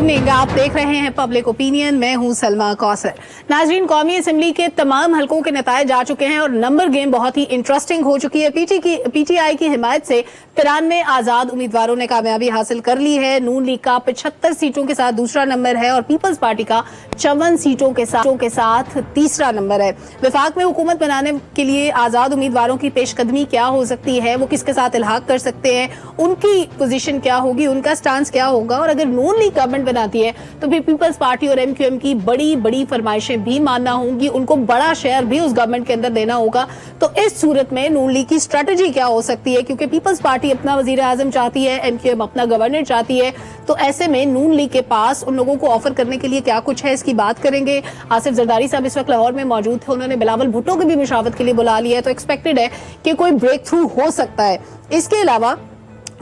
Evening, आप देख रहे हैं पब्लिक ओपिनियन। मैं हूं सलमा कौसर। नाजरीन, कौमी असेंबली के तमाम हलकों के नतायज आ चुके हैं और नंबर गेम बहुत ही इंटरेस्टिंग हो चुकी है। पीटीआई की हिमायत से 93 आजाद उम्मीदवारों ने कामयाबी हासिल कर ली है। नून लीग का 75 सीटों के साथ दूसरा नंबर है और पीपल्स पार्टी का 54 सीटों के साथ तीसरा नंबर है। वफाक में हुकूमत बनाने के लिए आजाद उम्मीदवारों की पेशकदमी क्या हो सकती है, वो किसके साथ इल्हाक कर सकते हैं, उनकी पोजीशन क्या होगी, उनका स्टांस क्या होगा, और अगर नून लीग गवर्नमेंट बनाती है तो फिर पीपल्स पार्टी और एमक्यूएम की बड़ी बड़ी फरमाइशें भी मानना होंगी, उनको बड़ा शेयर भी उस गवर्नमेंट के अंदर देना होगा। तो इस सूरत में नून लीग की स्ट्रेटजी क्या हो सकती है, क्योंकि पीपल्स पार्टी अपना वजीर आजम चाहती है, एमक्यूएम अपना गवर्नर चाहती है, तो ऐसे में नून लीग के पास उन लोगों को ऑफर करने के लिए क्या कुछ है, इसकी बात करेंगे। आसिफ जरदारी साहब इस वक्त लाहौर में मौजूद थे, उन्होंने बिलावल भुट्टो की भी मुशावरत के लिए बुला लिया है, तो एक्सपेक्टेड है कि कोई ब्रेक थ्रू हो सकता है। इसके अलावा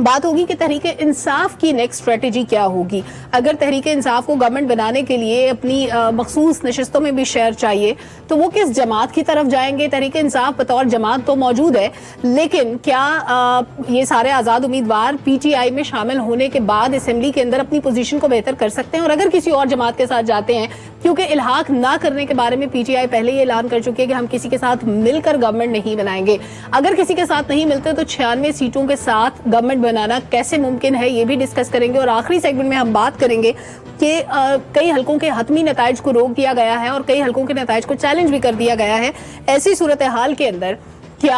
बात होगी कि तहरीक इंसाफ की नेक्स्ट स्ट्रेटेजी क्या होगी। अगर तहरीक इंसाफ को गवर्नमेंट बनाने के लिए अपनी मखसूस नशिस्तों में भी शेयर चाहिए तो वो किस जमात की तरफ जाएंगे। तहरीक इंसाफ बतौर जमात तो मौजूद है, लेकिन क्या ये सारे आज़ाद उम्मीदवार पीटीआई में शामिल होने के बाद असेंबली के अंदर अपनी पोजीशन को बेहतर कर सकते हैं। और अगर किसी और जमात के साथ जाते हैं, क्योंकि इल्हाक ना करने के बारे में पीटीआई पहले ही ऐलान कर चुकी है कि हम किसी के साथ मिलकर गवर्नमेंट नहीं बनाएंगे। अगर किसी के साथ नहीं मिलते तो 96 सीटों के साथ गवर्नमेंट बनाना कैसे मुमकिन है, ये भी डिस्कस करेंगे। और आखिरी सेगमेंट में हम बात करेंगे कि कई हलकों के हतमी नताइज को रोक दिया गया है और कई हलकों के नताइज को चैलेंज भी कर दिया गया है। ऐसी सूरत हाल के अंदर क्या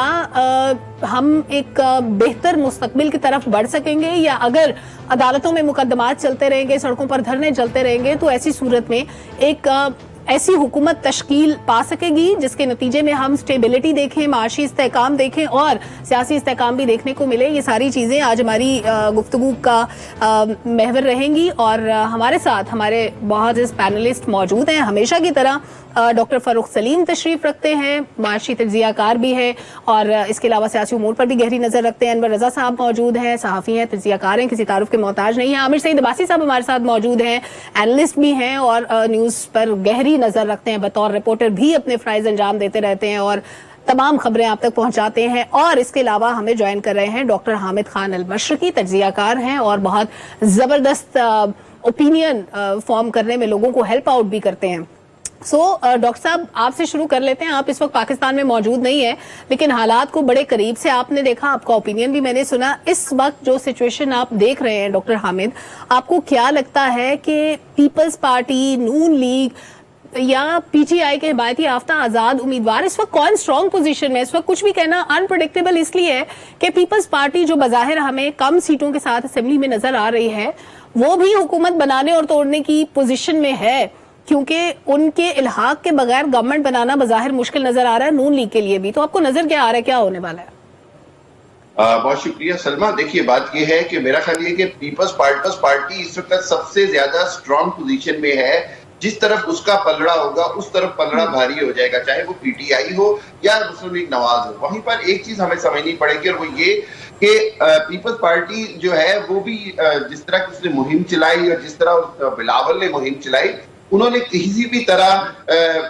हम एक बेहतर मुस्तकबिल की तरफ बढ़ सकेंगे, या अगर अदालतों में मुकदमात चलते रहेंगे, सड़कों पर धरने चलते रहेंगे, तो ऐसी सूरत में एक ऐसी हुकूमत तश्कील पा सकेगी जिसके नतीजे में हम स्टेबिलिटी देखें, माशी इस्तेहकाम देखें और सियासी इस्तेहकाम भी देखने को मिले। ये सारी चीज़ें आज हमारी गुफ्तगू का महवर रहेंगी और हमारे साथ हमारे बहुत पैनलिस्ट मौजूद हैं। हमेशा की तरह डॉक्टर फ़ारूक सलीम तशरीफ रखते हैं, माशी तज्ज़ियाकार भी है और इसके अलावा सियासी उमूर पर भी गहरी नज़र रखते हैं। अनवर रज़ा साहब मौजूद हैं, सहाफ़ी हैं, तज्ज़ियाकार हैं, किसी तारुफ के मोहताज नहीं है। आमिर सईद अब्बासी साहब हमारे साथ मौजूद हैं, एनालिस्ट भी हैं और न्यूज़ पर गहरी नज़र रखते हैं, बतौर रिपोर्टर भी अपने फ़राइज़ अंजाम देते रहते हैं और तमाम खबरें आप तक पहुंचाते हैं। और इसके अलावा हमें ज्वाइन कर रहे हैं डॉक्टर हामिद खान अल-मशरकी, तज्ज़ियाकार हैं और बहुत ज़बरदस्त ओपिनियन फॉर्म करने में लोगों को हेल्प आउट भी करते हैं। डॉक्टर साहब, आपसे शुरू कर लेते हैं। आप इस वक्त पाकिस्तान में मौजूद नहीं है, लेकिन हालात को बड़े करीब से आपने देखा, आपका ओपिनियन भी मैंने सुना। इस वक्त जो सिचुएशन आप देख रहे हैं डॉक्टर हामिद, आपको क्या लगता है कि पीपल्स पार्टी, नून लीग या पीटीआई के हिमायती याफ्ता आजाद उम्मीदवार इस वक्त कौन स्ट्रॉन्ग पोजीशन में? इस वक्त कुछ भी कहना अनप्रेडिक्टेबल इसलिए है कि पीपल्स पार्टी जो बज़ाहिर हमें कम सीटों के साथ असेंबली में नजर आ रही है, वो भी हुकूमत बनाने और तोड़ने की पोजीशन में है, क्योंकि उनके इल्हाक के बगैर गवर्नमेंट बनाना बज़ाहिर मुश्किल नजर आ रहा है नून लीग के लिए भी। तो आपको नजर क्या आ रहा है, क्या होने वाला है? बहुत शुक्रिया सलमा। देखिए, बात यह है कि मेरा ख्याल ये कि पीपल्स पार्टी इस वक्त सबसे ज्यादा स्ट्रॉन्ग पोजीशन में है। जिस तरफ उसका पलड़ा होगा उस तरफ पलड़ा भारी हो जाएगा, चाहे वो पीटीआई हो या मुस्लिम लीग नवाज हो। वहीं पर एक चीज हमें समझनी पड़ेगी और वो ये कि पीपल्स पार्टी जो है वो भी जिस तरह की उसने मुहिम चलाई और जिस तरह बिलावल ने मुहिम चलाई, उन्होंने किसी भी तरह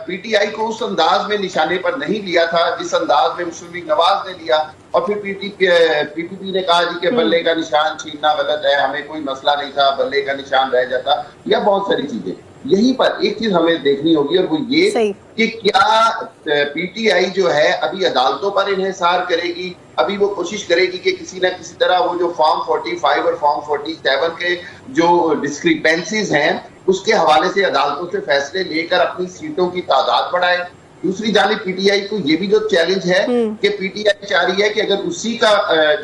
पीटीआई को उस अंदाज में निशाने पर नहीं लिया था जिस अंदाज में मुस्लिम लीग नवाज ने लिया। और फिर पीटीपी ने कहा जी कि बल्ले का निशान छीनना गलत है, हमें कोई मसला नहीं था, बल्ले का निशान रह जाता, या बहुत सारी चीजें। यहीं पर एक चीज हमें देखनी होगी और वो ये कि क्या पीटीआई जो है अभी अदालतों पर इन्हिसार करेगी, अभी वो कोशिश करेगी कि किसी ना किसी तरह वो जो फॉर्म 45 और फॉर्म 47 के जो डिस्क्रिपेंसीज हैं उसके हवाले से अदालतों से फैसले लेकर अपनी सीटों की तादाद बढ़ाए। दूसरी जानिब पीटीआई को ये भी जो चैलेंज है कि पीटीआई चाह रही है कि अगर उसी का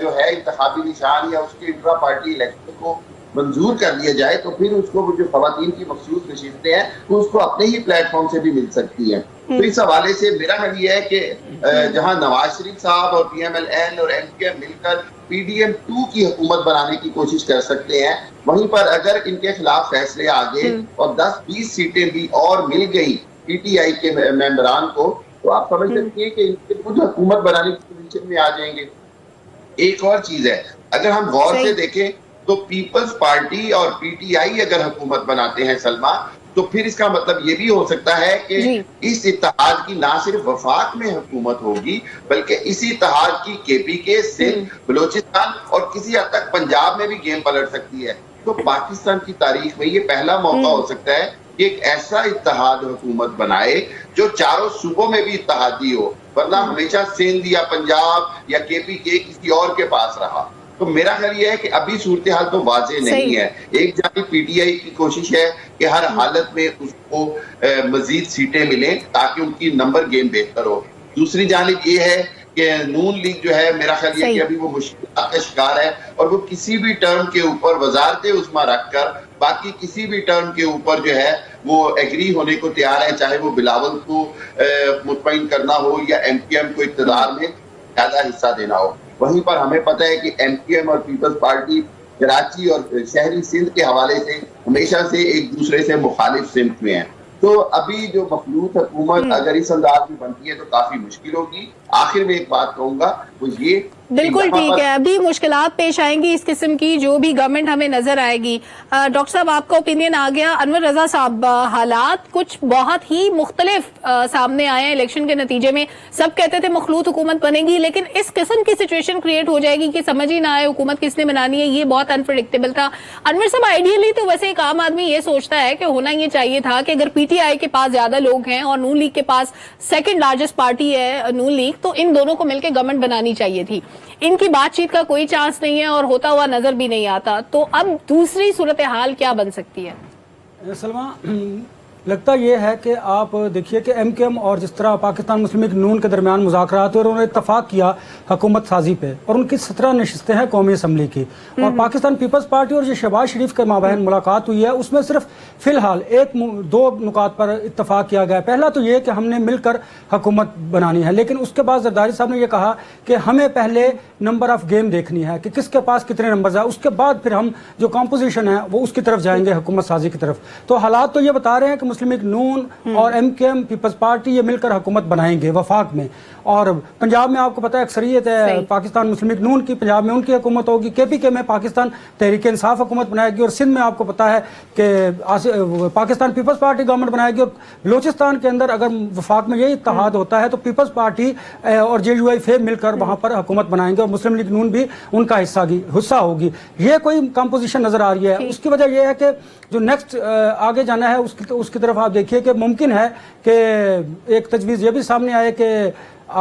जो है इंतखाबी निशान या उसके इंट्रा पार्टी इलेक्शन को मंजूर कर दिया जाए तो फिर उसको जो खवातीन की मखसूस नशिस्तें हैं वो उसको अपने ही प्लेटफॉर्म से भी मिल सकती हैं। तो इस हवाले से मेरा ख्याल ये है कि जहां नवाज शरीफ साहब और पीएमएल-एन और एमक्यूएम मिलकर पीडीएम-2 की हुकूमत बनाने की कोशिश कर सकते हैं, वहीं पर अगर इनके खिलाफ फैसले आ गए और 10-20 सीटें भी और मिल गई पीटीआई के मेंबरान को, तो आप समझ सकते हैं कि इनके खुद हुकूमत बनाने की पोजीशन में आ जाएंगे। एक और चीज है, अगर हम गौर से देखें तो पीपल्स पार्टी और पीटीआई अगर हुकूमत बनाते हैं सलमा, तो फिर इसका मतलब ये भी हो सकता है कि इस इत्तेहाद की ना सिर्फ वफाक में हुकूमत होगी बल्कि इसी इत्तेहाद की केपीके, सिंध, बलोचिस्तान और किसी हद तक पंजाब में भी गेम पलट सकती है। تو پاکستان کی تاریخ میں یہ پہلا موقع ہو سکتا ہے کہ ایک ایسا اتحاد حکومت بنائے جو چاروں صوبوں میں بھی اتحادی ہو، ورنہ ہمیشہ سندھ یا پنجاب یا کے پی کے کسی اور کے پاس رہا۔ تو میرا خیال یہ ہے کہ ابھی صورتحال تو واضح نہیں ہے۔ ایک جانب پی ٹی آئی کی کوشش ہے کہ ہر حالت میں اس کو مزید سیٹیں ملیں تاکہ ان کی نمبر گیم بہتر ہو، دوسری جانب یہ ہے کہ نون لیگ جو ہے میرا خیال یہ کہ ابھی وہ مشکلات کا شکار ہے اور وہ کسی بھی ٹرم کے اوپر وزارت عظمیٰ رکھ کر باقی کسی بھی ٹرم کے اوپر جو ہے وہ ایگری ہونے کو تیار ہے، چاہے وہ بلاول کو مطمئن کرنا ہو یا ایم کیو ایم کو اقتدار میں زیادہ حصہ دینا ہو۔ وہیں پر ہمیں پتہ ہے کہ ایم کیو ایم اور پیپلز پارٹی کراچی اور شہری سندھ کے حوالے سے ہمیشہ سے ایک دوسرے سے مخالف سمت میں ہیں۔ تو ابھی جو مخلوط حکومت اگر اس انداز میں بنتی ہے تو کافی مشکل ہوگی۔ آخر میں ایک بات کہوں گا وہ یہ، بالکل ٹھیک ہے، ابھی مشکلات پیش آئیں گی اس قسم کی جو بھی گورنمنٹ ہمیں نظر آئے گی۔ ڈاکٹر صاحب آپ کا اوپینین آ گیا۔ انور رضا صاحب، حالات کچھ بہت ہی مختلف سامنے آئے ہیں الیکشن کے نتیجے میں، سب کہتے تھے مخلوط حکومت بنے گی، لیکن اس قسم کی سچویشن کریٹ ہو جائے گی کہ سمجھ ہی نہ آئے حکومت کس نے بنانی ہے، یہ بہت انپریڈکٹیبل تھا۔ انور صاحب، آئیڈیلی تو ویسے ایک عام آدمی یہ سوچتا ہے کہ ہونا یہ چاہیے تھا کہ اگر پی ٹی آئی کے پاس زیادہ لوگ ہیں اور نون لیگ کے پاس سیکنڈ لارجسٹ پارٹی ہے نون لیگ، تو ان دونوں کو مل کے گورنمنٹ بنانی چاہیے تھی۔ ان کی بات چیت کا کوئی چانس نہیں ہے اور ہوتا ہوا نظر بھی نہیں آتا، تو اب دوسری صورتحال کیا بن سکتی ہے؟ سلما، لگتا یہ ہے کہ آپ دیکھیے کہ ایم کیو ایم اور جس طرح پاکستان مسلم لیگ نون کے درمیان مذاکرات ہوئے اور انہوں نے اتفاق کیا حکومت سازی پہ، اور ان کی 17 نشستیں ہیں قومی اسمبلی کی، اور پاکستان پیپلز پارٹی اور جو شہباز شریف کے مابین ملاقات ہوئی ہے اس میں صرف فی الحال دو نکات پر اتفاق کیا گیا ہے۔ پہلا تو یہ کہ ہم نے مل کر حکومت بنانی ہے، لیکن اس کے بعد زرداری صاحب نے یہ کہا کہ ہمیں پہلے نمبر آف گیم دیکھنی ہے کہ کس کے پاس کتنے نمبرز ہیں، اس کے بعد پھر ہم جو کمپوزیشن ہے وہ اس کی طرف جائیں گے، حکومت سازی کی طرف۔ تو حالات تو یہ بتا رہے ہیں کہ مسلم لیگ نون اور M Q M Peoples Party یہ مل کر حکومت بنائیں گے وفاق میں، اور پنجاب میں آپ کو پتہ ہے اکثریت ہے پاکستان مسلم لیگ نون کی، پنجاب میں ان کی حکومت ہوگی، کے پی کے میں پاکستان تحریک انصاف حکومت بنائے گی، اور سندھ میں آپ کو پتہ ہے کہ پاکستان پیپلز پارٹی گورنمنٹ بنائے گی، اور بلوچستان کے اندر اگر وفاق میں یہی اتحاد ہوتا ہے تو پیپلز پارٹی اور جے یو آئی فیب مل کر وہاں پر حکومت بنائیں گے اور مسلم لیگ نون بھی ان کا حصہ ہوگی۔ یہ کوئی کمپوزیشن نظر آ رہی ہے۔ اس کی وجہ یہ ہے کہ جو نیکسٹ آگے جانا ہے اس کی طرف آپ دیکھیے کہ ممکن ہے کہ ایک تجویز یہ بھی سامنے آئے کہ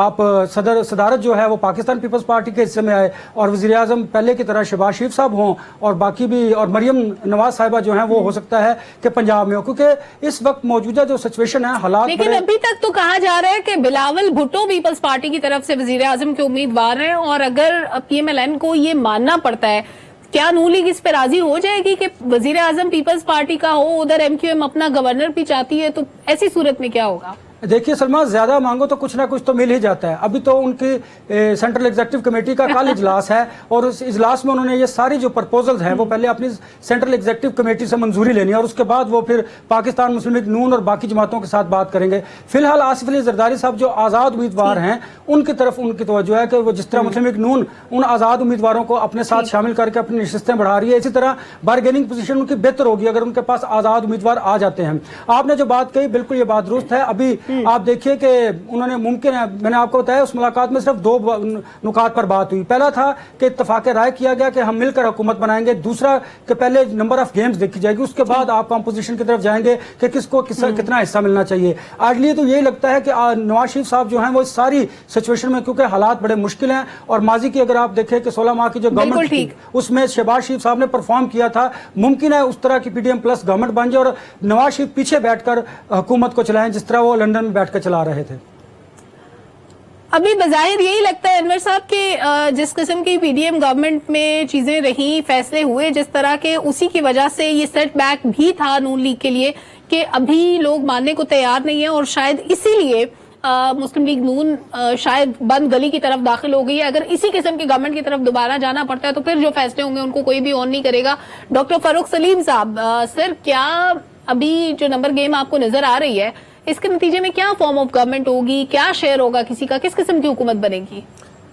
آپ صدارت جو ہے وہ پاکستان پیپلز پارٹی کے حصے میں آئے اور وزیر اعظم پہلے کی طرح شہباز شریف صاحب ہوں، اور باقی بھی، اور مریم نواز صاحبہ جو ہیں وہ ہو سکتا ہے کہ پنجاب میں ہو، کیونکہ اس وقت موجودہ جو سچویشن ہے حالات، لیکن ابھی تک تو کہا جا رہا ہے کہ بلاول بھٹو پیپلز پارٹی کی طرف سے وزیر اعظم کے امیدوار ہیں، اور اگر پی ایم ایل این کو یہ ماننا پڑتا ہے، کیا نون لیگ اس پہ راضی ہو جائے گی کہ وزیر اعظم پیپلز پارٹی کا ہو، ادھر ایم کیو ایم اپنا گورنر بھی چاہتی ہے، تو ایسی صورت میں کیا ہوگا؟ دیکھیے سلما، زیادہ مانگو تو کچھ نہ کچھ تو مل ہی جاتا ہے۔ ابھی تو ان کی سینٹرل ایگزیکٹو کمیٹی کا کل اجلاس ہے، اور اس اجلاس میں انہوں نے یہ ساری جو پرپوزلز ہیں وہ پہلے اپنی سینٹرل ایگزیکٹو کمیٹی سے منظوری لینی ہے، اور اس کے بعد وہ پھر پاکستان مسلم لیگ نون اور باقی جماعتوں کے ساتھ بات کریں گے۔ فی الحال آصف علی زرداری صاحب جو آزاد امیدوار ہیں ان کی طرف ان کی توجہ ہے کہ وہ جس طرح مسلم لیگ نون ان آزاد امیدواروں کو اپنے ساتھ شامل کر کے اپنی نشستیں بڑھا رہی ہے، اسی طرح بارگیننگ پوزیشن ان کی بہتر ہوگی اگر ان کے پاس آزاد امیدوار آ جاتے ہیں۔ آپ نے جو بات کہی بالکل یہ بات درست ہے۔ ابھی آپ دیکھیے کہ انہوں نے ممکن ہے، میں نے آپ کو بتایا اس ملاقات میں صرف دو نکات پر بات ہوئی۔ پہلا تھا کہ اتفاق رائے کیا گیا کہ ہم مل کر حکومت بنائیں گے، دوسرا کہ پہلے نمبر آف گیمز دیکھی جائے گی، اس کے بعد آپ کمپوزیشن کی طرف جائیں گے کہ کس کو کتنا حصہ ملنا چاہیے۔ آئیڈلی تو یہی لگتا ہے کہ نواز شریف صاحب جو ہیں وہ اس ساری سچویشن میں، کیونکہ حالات بڑے مشکل ہیں، اور ماضی کی اگر آپ دیکھیں کہ 16 ماہ کی جو گورنمنٹ تھی اس میں شہباز شریف صاحب نے پرفارم کیا تھا، ممکن ہے اس طرح کی P D M plus government بن جائے اور نواز شریف پیچھے بیٹھ کر حکومت کو چلائیں جس طرح وہ لندن میں بیٹھ کر چلا رہے تھے۔ ابھی بظاہر یہی لگتا ہے انور صاحب کہ جس قسم کی پی ڈی ایم گورنمنٹ میں چیزیں رہیں، فیصلے ہوئے جس طرح کے، اسی کی وجہ سے یہ سیٹ بیک بھی تھا نون لیگ کے لیے کہ ابھی لوگ ماننے کو تیار نہیں ہیں، اور شاید اسی لیے مسلم لیگ نون شاید بند گلی کی طرف داخل ہو گئی ہے۔ اگر اسی قسم کی گورنمنٹ کی طرف دوبارہ جانا پڑتا ہے تو پھر جو فیصلے ہوں گے ان کو کوئی بھی آن نہیں کرے گا۔ ڈاکٹر فاروق سلیم صاحب، سر کیا ابھی جو نمبر گیم آپ کو نظر آ رہی ہے اس کے نتیجے میں کیا فارم آف گورنمنٹ ہوگی، کیا شیئر ہوگا کسی کا، کس قسم کی حکومت بنے گی؟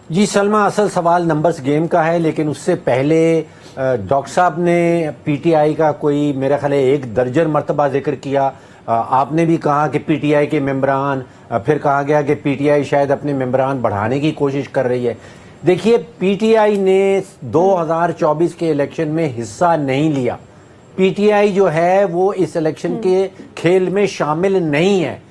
جی سلما، اصل سوال نمبرز گیم کا ہے، لیکن اس سے پہلے ڈاکٹر صاحب نے پی ٹی آئی کا کوئی میرا خیال ہے 1 درجن مرتبہ ذکر کیا۔ آپ نے بھی کہا کہ پی ٹی آئی کے ممبران، پھر کہا گیا کہ پی ٹی آئی شاید اپنے ممبران بڑھانے کی کوشش کر رہی ہے۔ देखिए पीटीआई ने 2024 के इलेक्शन में हिस्सा नहीं लिया। पीटीआई जो है वो इस इलेक्शन के खेल में शामिल नहीं है,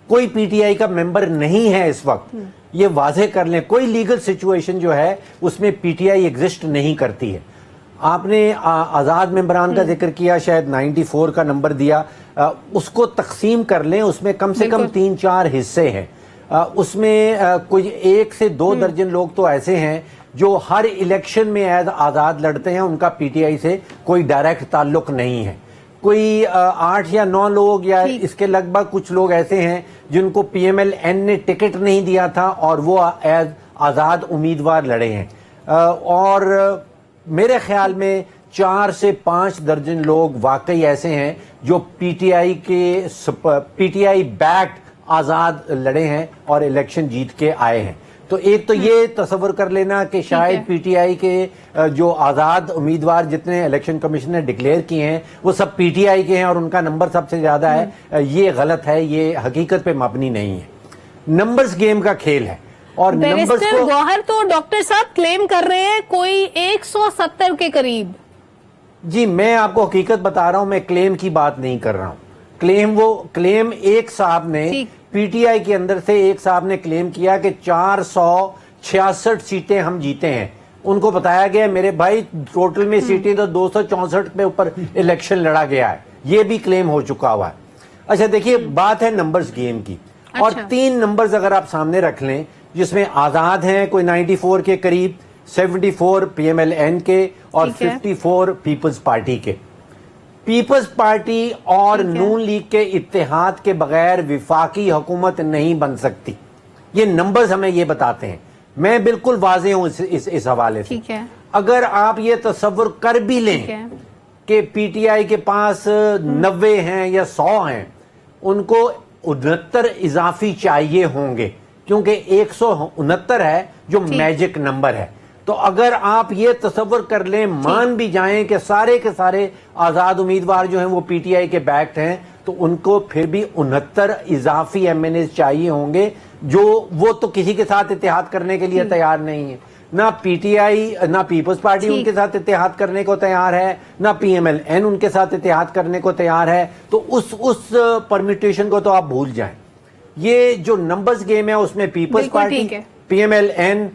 कोई पीटीआई का मेंबर नहीं है इस वक्त, ये वाजे कर लें। कोई लीगल सिचुएशन जो है उसमें पीटीआई एग्जिस्ट नहीं करती है। आपने आज़ाद मेंबरान का जिक्र किया, शायद 94 का नंबर दिया, उसको तकसीम कर लें, उसमें कम से कम 3-4 हिस्से हैं। उसमें कोई 1 से 2 दर्जन लोग तो ऐसे हैं जो हर इलेक्शन में एज आज़ाद लड़ते हैं, उनका पीटीआई से कोई डायरेक्ट ताल्लुक नहीं है। कोई 8 या 9 लोग या इसके लगभग कुछ लोग ऐसे हैं जिनको पीएमएल-एन ने टिकट नहीं दिया था और वो एज आज़ाद उम्मीदवार लड़े हैं। और मेरे ख्याल में 4 से 5 दर्जन लोग वाकई ऐसे हैं जो पीटीआई बैक्ड आज़ाद लड़े हैं और इलेक्शन जीत के आए हैं। तो एक तो ये तसव्वुर कर लेना कि शायद पीटीआई के जो आज़ाद उम्मीदवार जितने इलेक्शन कमीशन ने डिक्लेयर किए हैं वो सब पीटीआई के हैं और उनका नंबर सबसे ज़्यादा है, ये गलत है, ये हकीकत पे मबनी नहीं है। नंबर्स गेम का खेल है और नंबर्स को गौहर तो डॉक्टर साहब क्लेम कर रहे हैं कोई 170 के करीब। जी मैं आपको हकीकत बता रहा हूं, मैं क्लेम की बात नहीं कर रहा हूं। क्लेम एक साहब ने पीटीआई के अंदर से एक साहब ने क्लेम किया कि 466 सीटें हम जीते हैं। उनको बताया गया मेरे भाई टोटल में सीटें तो 264 पे ऊपर इलेक्शन लड़ा गया है, ये भी क्लेम हो चुका हुआ है। अच्छा देखिए बात है नंबर्स गेम की। और 3 नंबर्स अगर आप सामने रख लें जिसमें आज़ाद हैं कोई 94 के करीब, 74 पीएमएल-एन के और 54 पीपल्स पार्टी के। पीपल्स पार्टी और नून लीग के इत्तेहाद के बगैर विफाकी हुकूमत नहीं बन सकती, ये नंबर्स हमें ये बताते हैं। मैं बिल्कुल वाज़ेह हूं इस हवाले से। अगर आप ये तसव्वुर कर भी लें कि पीटीआई के पास 90 हैं या 100 हैं, उनको 69 इजाफी चाहिए होंगे क्योंकि 169 है जो मैजिक नंबर है। तो अगर आप ये तसव्वुर कर लें, मान भी जाएं कि सारे के सारे आज़ाद उम्मीदवार जो हैं वो पीटीआई के बैक्ड हैं, तो उनको फिर भी 69 इजाफी एमएनए चाहिए होंगे, जो वो तो किसी के साथ इत्तेहाद करने के लिए तैयार नहीं है। ना पीटीआई ना पीपल्स पार्टी उनके साथ इत्तेहाद करने को तैयार है, ना पीएमएल-एन उनके साथ इत्तेहाद करने को तैयार है। तो उस परम्यूटेशन को तो आप भूल जाएं। ये जो नंबर्स गेम है उसमें पीपल्स पार्टी, पीएमएल-एन,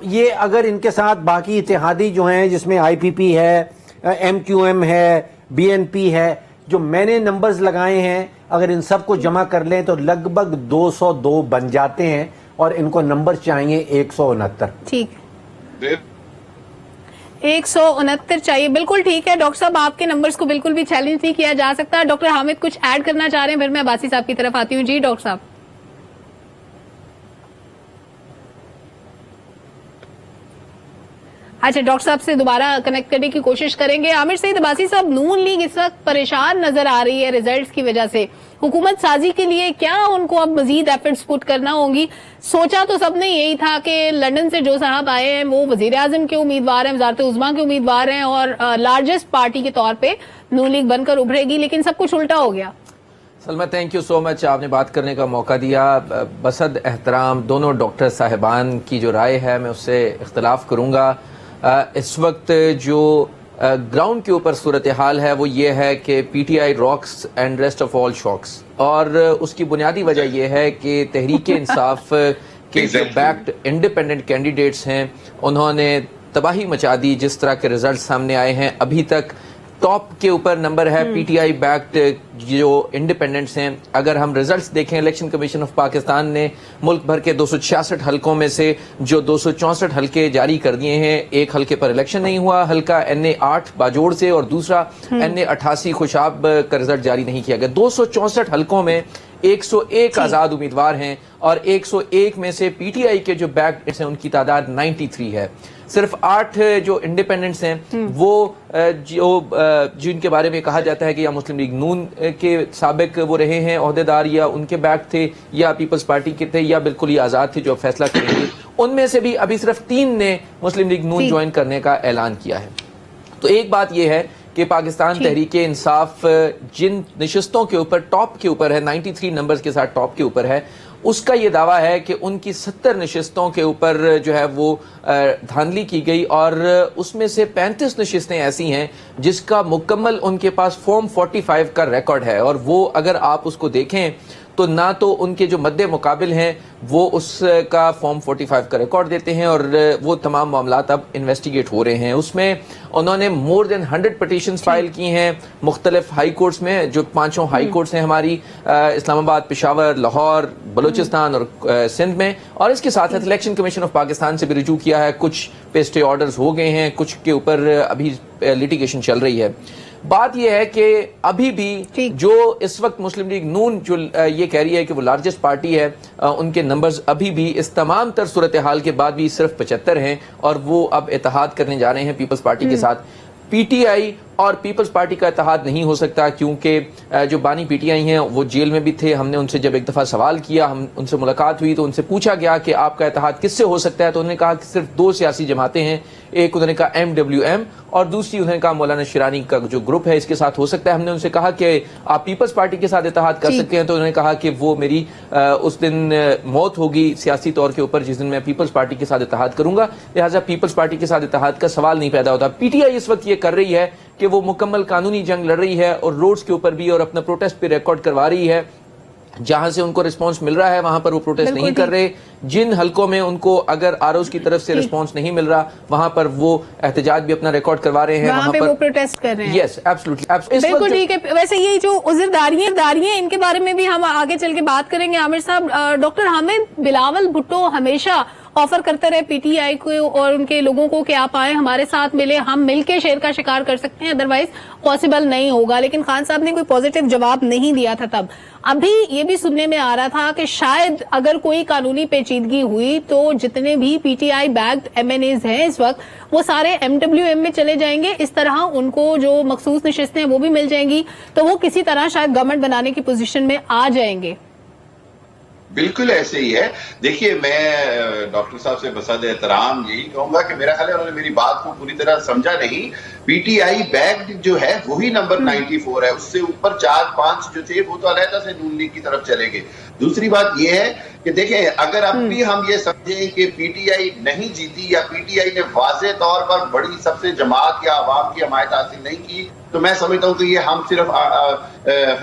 ये अगर इनके साथ बाकी इत्तेहादी जो हैं जिसमें आईपीपी है, एमक्यूएम है, बीएनपी है, जो मैंने नंबर्स लगाए हैं, अगर इन सबको जमा कर लें तो लगभग 202 बन जाते हैं और इनको नंबर चाहिए 169। ठीक, 169 चाहिए, बिल्कुल ठीक है डॉक्टर साहब, आपके नंबर्स को बिल्कुल भी चैलेंज नहीं किया जा सकता। डॉक्टर हामिद कुछ ऐड करना चाह रहे हैं, फिर मैं अब्बासी साहब की तरफ आती हूँ। जी डॉक्टर साहब। अच्छा, डॉक्टर साहब से दोबारा कनेक्ट करने की कोशिश करेंगे। आमिर सईद अब्बासी साहब, नून लीग इस वक्त परेशान नजर आ रही है रिजल्ट्स की वजह से, हुकूमत साजी के लिए क्या उनको अब मजीद एफर्ट्स पुट करना होंगी? सोचा तो सबने यही था कि लंदन से जो साहब आए हैं वो वजीर आजम के उम्मीदवार हैं, वजारत उज़्मा के उम्मीदवार हैं और लार्जेस्ट पार्टी के तौर पे नून लीग बनकर उभरेगी, लेकिन सब कुछ उल्टा हो गया। Salma, thank you so much, आपने बात करने का मौका दिया। बसद एहतराम दोनों डॉक्टर साहिबान की जो राय है मैं उससे इख्तलाफ करूँगा। इस वक्त जो ग्राउंड के ऊपर सूरत हाल है वो ये है कि PTI rocks and rest of all shocks, और उसकी बुनियादी वजह यह है कि तहरीक इंसाफ के जो बैक्ड इंडिपेंडेंट कैंडिडेट्स हैं उन्होंने तबाही मचा दी। जिस तरह के रिजल्ट सामने आए हैं, अभी तक टॉप के ऊपर नंबर है पीटीआई बैक्ड जो इंडिपेंडेंट्स हैं। अगर हम रिजल्ट्स देखें, इलेक्शन कमीशन ऑफ पाकिस्तान ने मुल्क भर के 266 हलकों में से जो 264 हलके जारी कर दिए हैं, एक हलके पर इलेक्शन नहीं हुआ, हलका NA8 बाजोड़ से, और दूसरा NA88 खुशाब का रिजल्ट जारी नहीं किया गया। 264 हलकों में 101 आज़ाद उम्मीदवार हैं और 101 में से पीटीआई के जो बैक्ड हैं उनकी तादाद 93 है। सिर्फ 8 जो इंडिपेंडेंट्स हैं वो जिनके बारे में कहा जाता है कि या मुस्लिम लीग नून के साबिक वो रहे हैं ओहदेदार, या उनके बैक थे, या पीपल्स पार्टी के थे, या बिल्कुल ही आज़ाद थे जो फैसला करेंगे, उनमें से भी अभी सिर्फ 3 ने मुस्लिम लीग नून ज्वाइन करने का ऐलान किया है। तो एक बात यह है कि पाकिस्तान तहरीक इंसाफ जिन नशिस्तों के ऊपर टॉप के ऊपर है, 93 नंबर्स के साथ टॉप के ऊपर है, उसका ये दावा है कि उनकी 70 नशिस्तों के ऊपर जो है वो धांधली की गई और उसमें से 35 नशिस्तें ऐसी हैं जिसका मुकम्मल उनके पास फॉर्म 45 का रिकॉर्ड है, और वो अगर आप उसको देखें तो ना तो उनके जो मद्दे मुकाबिल हैं वो उसका फॉर्म 45 का रिकॉर्ड देते हैं, और वो तमाम मामलात अब इन्वेस्टिगेट हो रहे हैं। उसमें उन्होंने मोर देन 100 पिटीशंस फाइल की हैं मुख्तलिफ हाई कोर्ट्स में, जो 5 हाई कोर्ट्स हैं हमारी, इस्लामाबाद, पेशावर, लाहौर, बलूचिस्तान और सिंध में, और इसके साथ साथ इलेक्शन कमीशन ऑफ पाकिस्तान से भी रिजू किया है। कुछ पे स्टे ऑर्डर्स हो गए हैं, कुछ के ऊपर अभी लिटिगेशन चल रही है। बात यह है कि अभी भी जो इस वक्त मुस्लिम लीग नून जो ये कह रही है कि वो लार्जेस्ट पार्टी है, उनके नंबर्स अभी भी इस तमाम तर सूरत हाल के बाद भी सिर्फ 75 हैं, और वो अब इत्तेहाद करने जा रहे हैं पीपल्स पार्टी के साथ। पीटीआई और पीपल्स पार्टी का इत्तेहाद नहीं हो सकता, क्योंकि जो बानी पीटीआई हैं वो जेल में भी थे। हमने उनसे जब एक दफ़ा सवाल किया, हम उनसे मुलाकात हुई तो उनसे पूछा गया कि आपका इत्तेहाद किससे हो सकता है, तो उन्होंने कहा कि सिर्फ 2 सियासी जमातें हैं, एक उन्होंने कहा MWM और दूसरी उन्होंने कहा मौलाना शिरानी का जो ग्रुप है इसके साथ हो सकता है। हमने उनसे कहा कि आप पीपल्स पार्टी के साथ इत्तेहाद कर सकते हैं, तो उन्होंने कहा कि वो मेरी उस दिन मौत होगी सियासी तौर के ऊपर जिस दिन मैं पीपल्स पार्टी के साथ इत्तेहाद करूंगा, लिहाजा पीपल्स पार्टी के साथ इत्तेहाद का सवाल नहीं पैदा होता। पीटीआई इस वक्त ये कर रही है कि वो मुकम्मल कानूनी जंग लड़ रही है और रोड्स के ऊपर भी और अपना प्रोटेस्ट पे रिकॉर्ड करवा रही है। जहां से उनको रिस्पांस मिल रहा है वहां पर वो प्रोटेस्ट नहीं कर रहे। जिन हलकों में उनको अगर आरओज की तरफ से रिस्पांस नहीं मिल रहा वहां पर वो एहतजाज भी अपना रिकॉर्ड करवा रहे हैं, वहां पर वो प्रोटेस्ट कर रहे हैं। यस एब्सोल्युटली, बिल्कुल ठीक है। वैसे ये जो उज़रदारियां इनके बारे में भी हम आगे चल के बात करेंगे। आमिर साहब, डॉक्टर हामिद बिलावल भुट्टो हमेशा ऑफर करते रहे पीटीआई को और उनके लोगों को कि आप आए हमारे साथ मिले, हम मिलके शेर का शिकार कर सकते हैं, अदरवाइज पॉसिबल नहीं होगा, लेकिन खान साहब ने कोई पॉजिटिव जवाब नहीं दिया था तब। अभी ये भी सुनने में आ रहा था कि शायद अगर कोई कानूनी पेचीदगी हुई तो जितने भी पीटीआई बैक्ड MNAs हैं इस वक्त वो सारे MWM में चले जाएंगे, इस तरह उनको जो मखसूस नशिस्तें हैं वो भी मिल जाएंगी, तो वो किसी तरह शायद गवर्नमेंट बनाने की पोजीशन में आ जाएंगे। बिल्कुल ऐसे ही है। देखिए, मैं डॉक्टर साहब से बसद एहतराम यही कहूंगा कि मेरा ख्याल है उन्होंने मेरी बात को पूरी तरह समझा नहीं। पीटीआई बैक्ड जो है वही नंबर 94 है, उससे ऊपर 4-5 जो थे वो तो अलहदा से नून लीग की तरफ चले गए। दूसरी बात यह है कि देखें, अगर अब भी हम ये समझें कि पीटीआई नहीं जीती या पीटीआई ने वाज़े तौर पर बड़ी सबसे जमात या आवाम की हमायत हासिल नहीं की, तो मैं समझता हूं कि ये हम सिर्फ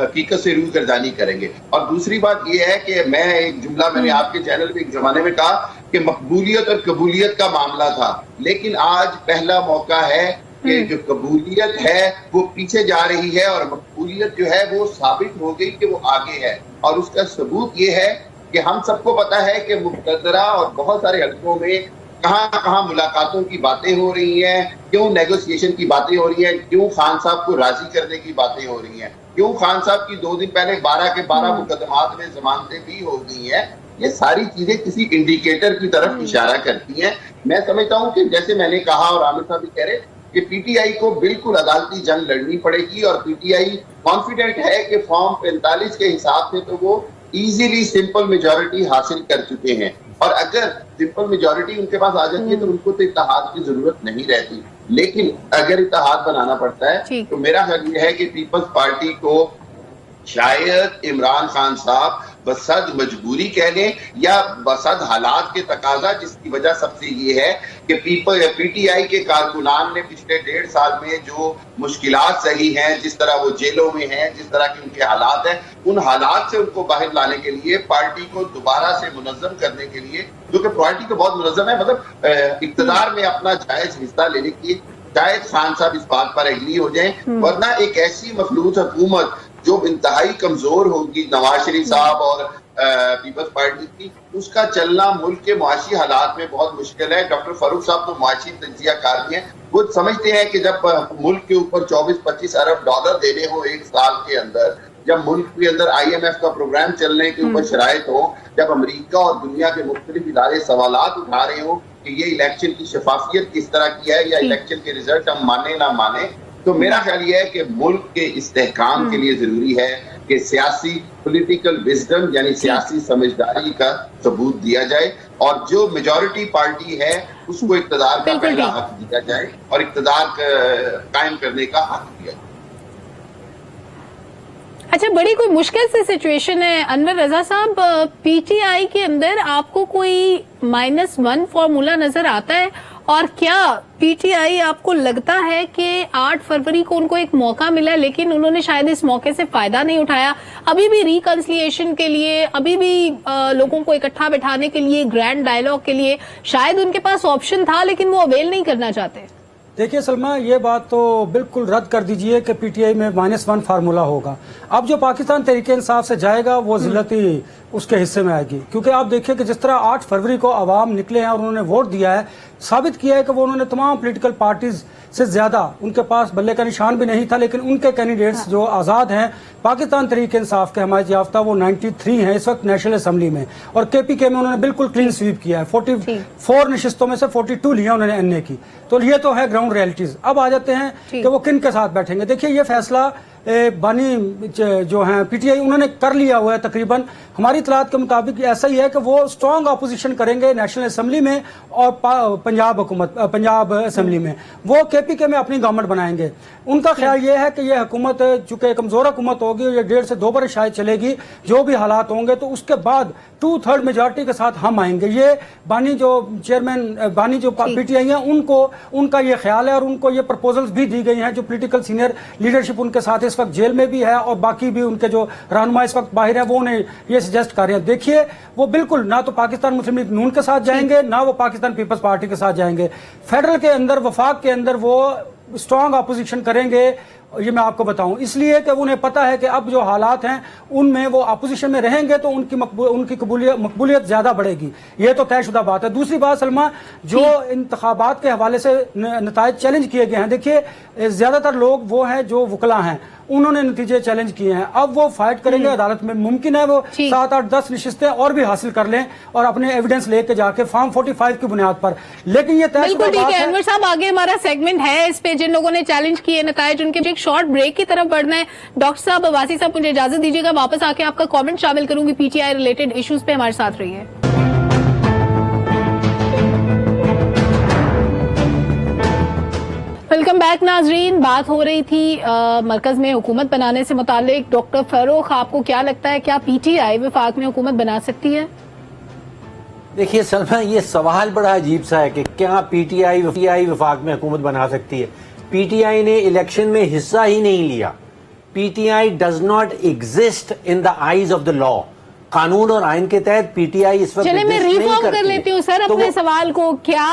हकीकत से रूगर्दानी करेंगे। और दूसरी बात यह है कि मैं एक जुमला मैंने आपके चैनल पे एक जमाने में कहा कि मकबूलियत और कबूलियत का मामला था, लेकिन आज पहला मौका है कि जो कबूलियत है वो पीछे जा रही है और मकबूलियत जो है वो साबित हो गई कि वो आगे है। और उसका सबूत ये है कि हम सबको पता है कि मुक़द्दरा और बहुत सारे हलकों में कहां मुलाकातों की बातें हो रही हैं, क्यों नेगोशिएशन की बातें हो रही हैं, क्यों खान साहब को राजी करने की बातें हो रही हैं, क्यों खान साहब की 2 दिन पहले 12 के 12 मुकदमात में जमानतें भी हो गई हैं। ये सारी चीजें किसी इंडिकेटर की तरफ इशारा करती हैं। मैं समझता हूं कि जैसे मैंने कहा और आमिर साहब भी कह रहे कि पीटीआई को बिल्कुल अदालती जंग लड़नी पड़ेगी, और पीटीआई कॉन्फिडेंट है कि फॉर्म 45 के हिसाब से तो वो इजीली सिंपल मेजॉरिटी हासिल कर चुके हैं, और अगर सिंपल मेजॉरिटी उनके पास आ जाती है तो उनको तो इत्तेहाद की जरूरत नहीं रहती। लेकिन अगर इत्तेहाद बनाना पड़ता है तो मेरा ख्याल ये है कि पीपल्स पार्टी को शायद इमरान खान साहब बसद मजबूरी कह लें या बसद हालात के तकाजा, जिसकी वजह सबसे ये है कि पीटीआई के कारकुनान ने पिछले 1.5 साल में जो मुश्किलात सही हैं, जिस तरह वो जेलों में हैं, जिस तरह के उनके हालात हैं, उन हालात से उनको बाहर लाने के लिए, पार्टी को दोबारा से मुनज़्ज़म करने के लिए, जो कि पार्टी तो बहुत मुनज़्ज़म है, मतलब इक़्तिदार में अपना जायज हिस्सा लेने की, शायद खान साहब इस बात पर एग्री हो जाएं, वरना एक ऐसी मखलूत हुकूमत जो इंतहाई कमजोर होगी नवाज शरीफ साहब और पीपल्स पार्टी की, उसका चलना मुल्क के मुआशी हालात में बहुत मुश्किल है। डॉक्टर फारूक साहब तो मुआशी तजिया कार भी हैं, वो समझते हैं कि जब मुल्क के ऊपर 24-25 अरब डॉलर देने हो 1 साल के अंदर, जब मुल्क के अंदर IMF का प्रोग्राम चलने के ऊपर शराइत हो, जब अमेरिका और दुनिया के मुख्तलिफ इदारे सवालात उठा रहे हो कि ये इलेक्शन की शफाफियत किस तरह की है या इलेक्शन के रिजल्ट हम माने ना माने, तो मेरा ख्याल ये है कि मुल्क के इस्तेहकाम के लिए जरूरी है कि सियासी पॉलिटिकल विजडम यानी सियासी समझदारी का सबूत दिया जाए, और जो मेजॉरिटी पार्टी है उसको इक़्तिदार का पहला हक दिया जाए और इक़्तिदार कायम करने का हक दिया जाए। अच्छा, बड़ी कोई मुश्किल सी सिचुएशन है अनवर रजा साहब, पीटीआई के अंदर आपको कोई -1 फॉर्मूला नजर आता है? और क्या पीटीआई आपको लगता है कि 8 फरवरी को उनको एक मौका मिला लेकिन उन्होंने शायद इस मौके से फायदा नहीं उठाया? अभी भी रिकंसिलिएशन के लिए, अभी भी लोगों को इकट्ठा बैठाने के लिए, ग्रैंड डायलॉग के लिए शायद उनके पास ऑप्शन था लेकिन वो अवेल नहीं करना चाहते। देखिए सलमा, ये बात तो बिल्कुल रद्द कर दीजिए कि पीटीआई में -1 फार्मूला होगा। अब जो पाकिस्तान तहरीक इंसाफ से जाएगा वो जिल्लती उसके हिस्से में आएगी, क्योंकि आप देखिए कि जिस तरह 8 फरवरी को अवाम निकले हैं और उन्होंने वोट दिया है, साबित किया है कि वो उन्होंने तमाम पॉलिटिकल पार्टीज से ज्यादा, उनके पास बल्ले का निशान भी नहीं था, लेकिन उनके कैंडिडेट्स जो आज़ाद हैं पाकिस्तान तहरीक इंसाफ के हमायत याफ्ता, वो 93 हैं इस वक्त नेशनल असम्बली में, और केपीके में उन्होंने बिल्कुल क्लीन स्वीप किया है। 44 नशिस्तों में से 42 लिया उन्होंने एनए की। तो ये तो है ग्राउंड रियलिटीज। अब आ जाते हैं कि वो किन के साथ बैठेंगे। देखिए, ये फैसला बानी जो हैं पीटीआई उन्होंने कर लिया हुआ है तकरीबन। हमारी इतलात के मुताबिक ऐसा ही है कि वो स्ट्रांग अपोजिशन करेंगे नेशनल असेंबली में और पंजाब असेंबली में। वो केपीके में अपनी गवर्नमेंट बनाएंगे। उनका ख्याल ये है कि ये हुकूमत चूंकि कमजोर हुकूमत होगी, ये 1.5 से 2 बरस शायद चलेगी, जो भी हालात होंगे, तो उसके बाद 2/3 मेजॉरिटी के साथ हम आएंगे। ये बानी जो चेयरमैन, बानी जो पीटीआई है, उनका ये ख्याल है और उनको ये प्रपोजल्स भी दी गई हैं। जो पोलिटिकल सीनियर लीडरशिप उनके साथ इस वक्त जेल में भी है और बाकी भी उनके जो रहनुमा इस वक्त बाहर है, वो उन्हें ये सजेस्ट कर रहे हैं। देखिए, वो बिल्कुल ना तो पाकिस्तान मुस्लिम लीग नून के साथ जाएंगे, ना वो पाकिस्तान पीपल्स पार्टी के साथ जाएंगे। फेडरल के अंदर, वफाक के अंदर वो स्ट्रांग अपोजिशन करेंगे। ये मैं आपको बताऊं, इसलिए कि उन्हें पता है कि अब जो हालात हैं उनमें वो अपोजिशन में रहेंगे तो उनकी मकबूलियत ज्यादा बढ़ेगी। ये तो तयशुदा बात है। दूसरी बात सलमा, जो इंतखाबात के हवाले से नताइज चैलेंज किए गए हैं, देखिए ज्यादातर लोग वो हैं जो वकला हैं, उन्होंने नतीजे चैलेंज किए हैं। अब वो फाइट करेंगे अदालत में। मुमकिन है वो 7, 8, 10 नशिस्तें और भी हासिल कर लें और अपने एविडेंस लेके जाके फॉर्म 45 की बुनियाद पर। लेकिन ये बिल्कुल ठीक है अनवर साहब, आगे हमारा सेगमेंट है इस पे, जिन लोगों ने चैलेंज किए नताइज उनके। एक शॉर्ट ब्रेक की तरफ बढ़ना है। डॉक्टर साहब, वासी साहब, मुझे इजाजत दीजिएगा, वापस आके आपका कमेंट शामिल करूंगी पीटीआई रिलेटेड इश्यूज पे। हमारे साथ रहिए। वेलकम बैक नाजरीन। बात हो रही थी मरकज में हुकूमत बनाने से मुतालिक। डॉक्टर फरूख, आपको क्या लगता है, क्या पीटीआई वफाक में हुकूमत बना सकती है? देखिए सलमा, ये सवाल बड़ा अजीब सा है कि क्या पीटीआई वफाक में हुकूमत बना सकती है। पीटीआई ने इलेक्शन में हिस्सा ही नहीं लिया। PTI does not exist in the eyes of the law. कानून और आइन के तहत पीटीआई इस वक्त चले मैं रिफॉर्म कर लेती हूँ सर अपने सवाल को। क्या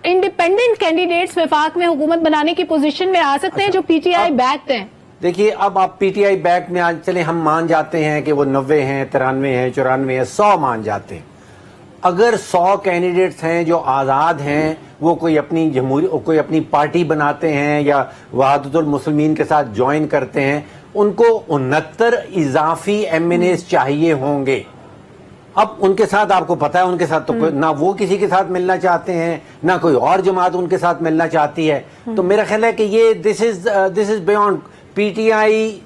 इंडिपेंडेंट कैंडिडेट्स वफाक में हुकूमत बनाने की पोजीशन में आ सकते हैं जो पीटीआई बैक्ड हैं? देखिए, अब आप पीटीआई बैक में आज चले, हम मान जाते हैं कि वो 90 हैं, 93 हैं, 94 हैं, 100 मान जाते हैं। अगर 100 कैंडिडेट्स हैं जो आज़ाद हैं, वो कोई अपनी पार्टी बनाते हैं या वहादतुल मुस्लिमीन के साथ ज्वाइन करते हैं, उनको 69 इजाफी एमएनएस चाहिए होंगे। अब उनके साथ आपको पता है, उनके साथ तो ना वो किसी के साथ मिलना चाहते हैं, ना कोई और जमात उनके साथ मिलना चाहती है। तो मेरा ख्याल है कि ये दिस इज बियॉन्ड। पीटीआई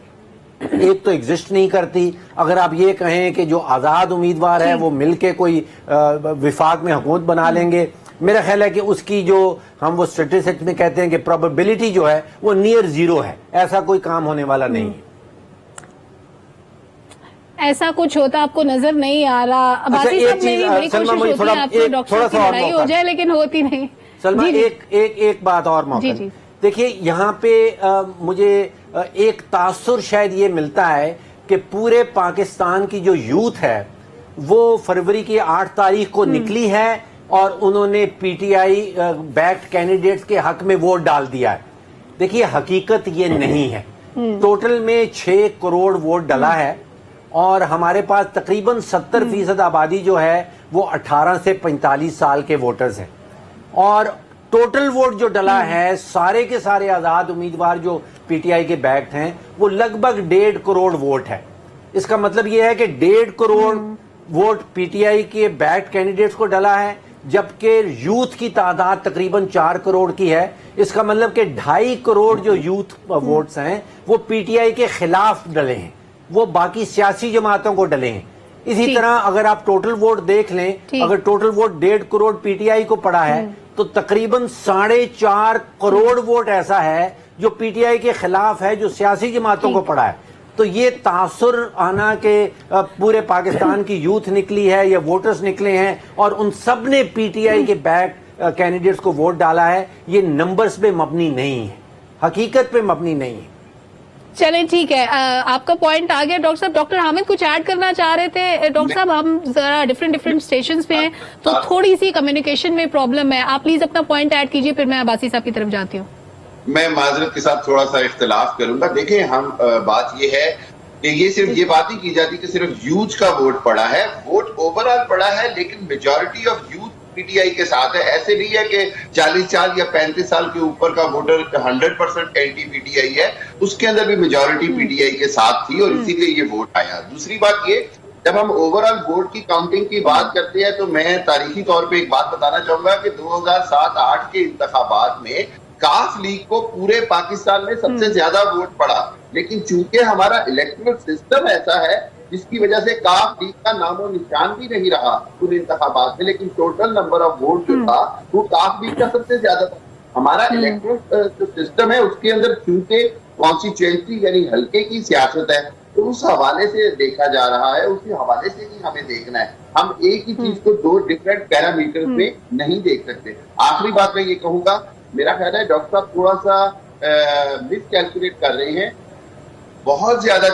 एक तो एग्जिस्ट नहीं करती। अगर आप ये कहें कि जो आजाद उम्मीदवार है वो मिलके कोई विफाक में हुकूमत बना लेंगे, मेरा ख्याल है कि उसकी जो हम वो स्टैटिस्टिक्स में कहते हैं कि प्रोबेबिलिटी जो है वो नियर जीरो है। ऐसा कोई काम होने वाला नहीं है। ऐसा कुछ होता आपको नजर नहीं आ रहा? अच्छा, एक चीज थोड़ा सा लड़ाई हो जाए, लेकिन होती नहीं। सलमा, एक बात और मौका। देखिए, यहाँ पे मुझे एक तासुर शायद ये मिलता है कि पूरे पाकिस्तान की जो यूथ है वो फरवरी की 8 तारीख को निकली है और उन्होंने पीटीआई बैक्ड कैंडिडेट्स के हक में वोट डाल दिया है। देखिए, हकीकत ये नहीं है। टोटल में 6 करोड़ वोट डला है और हमारे पास तकरीबन 70% आबादी जो है वो 18 से 45 साल के वोटर्स हैं। और टोटल वोट जो डला है, सारे के सारे आजाद उम्मीदवार जो पीटीआई के बैक्ड हैं, वो लगभग 1.5 करोड़ वोट है। इसका मतलब ये है कि 1.5 करोड़ वोट पीटीआई के बैक्ड कैंडिडेट्स को डला है, जबकि यूथ की तादाद तकरीबन 4 करोड़ की है। इसका मतलब कि 2.5 करोड़ जो यूथ वोट्स हैं वो पीटीआई के खिलाफ डले हैं, वो बाकी सियासी जमातों को डले हैं। इसी तरह अगर आप टोटल वोट देख लें, अगर टोटल वोट 1.5 करोड़ पीटीआई को पड़ा है तो तकरीबन 4.5 करोड़ वोट ऐसा है जो पीटीआई के खिलाफ है, जो सियासी जमातों को पड़ा है। تو یہ تاثر آنا کہ پورے پاکستان کی یوتھ نکلی ہے یا ووٹرز نکلے ہیں اور ان سب نے پی ٹی آئی کے بیک کینڈیڈیٹس کو ووٹ ڈالا ہے، یہ نمبرز پہ مبنی نہیں ہے، حقیقت پہ مبنی نہیں ہے۔ چلیں ٹھیک ہے، آپ کا پوائنٹ آ گیا ڈاکٹر صاحب۔ ڈاکٹر حامد کچھ ایڈ کرنا چاہ رہے تھے؟ ڈاکٹر صاحب ہم ذرا ڈفرینٹ اسٹیشنز پہ ہیں تو تھوڑی سی کمیونیکیشن میں پرابلم ہے، آپ پلیز اپنا پوائنٹ ایڈ کیجئے، پھر میں عباسی صاحب کی طرف جاتی ہوں۔ میں معذرت کے ساتھ تھوڑا سا اختلاف کروں گا۔ دیکھیں ہم بات یہ ہے کہ یہ صرف یہ بات ہی کی جاتی کہ صرف یوتھ کا ووٹ پڑا ہے، ووٹ اوور آل پڑا ہے، لیکن majority of youth P T آئی کے ساتھ ہے۔ ایسے نہیں ہے کہ 40 سال یا 35 سال کے اوپر کا voter 100% anti P T I ہے، اس کے اندر بھی میجورٹی پی ٹی آئی کے ساتھ تھی اور اسی لیے یہ ووٹ آیا۔ دوسری بات یہ، جب ہم اوور آل ووٹ کی کاؤنٹنگ کی بات کرتے ہیں تو میں تاریخی طور پہ ایک بات بتانا چاہوں گا کہ 2007-8 کے انتخابات میں کاف لیگ کو پورے پاکستان میں سب سے زیادہ ووٹ پڑا، لیکن چونکہ ہمارا الیکٹرل سسٹم ایسا ہے جس کی وجہ سے کاف لیگ کا نام و نشان بھی نہیں رہا ان انتخابات میں، لیکن ٹوٹل نمبر آف ووٹ جو تھا وہ کاف لیگ کا سب سے زیادہ تھا۔ ہمارا الیکٹرل جو سسٹم ہے اس کے اندر چونکہ کانسٹیچوئنسی یعنی حلقے کی سیاست ہے تو اس حوالے سے دیکھا جا رہا ہے، اسی حوالے سے ہی ہمیں دیکھنا ہے، ہم ایک ہی چیز کو دو ڈفرینٹ پیرامیٹر میں نہیں دیکھ سکتے۔ آخری بات میں یہ کہوں گا، میرا خیال ہے ڈاکٹر صاحب تھوڑا سا مس کیلکولیٹ کر رہے ہیں۔ بہت زیادہ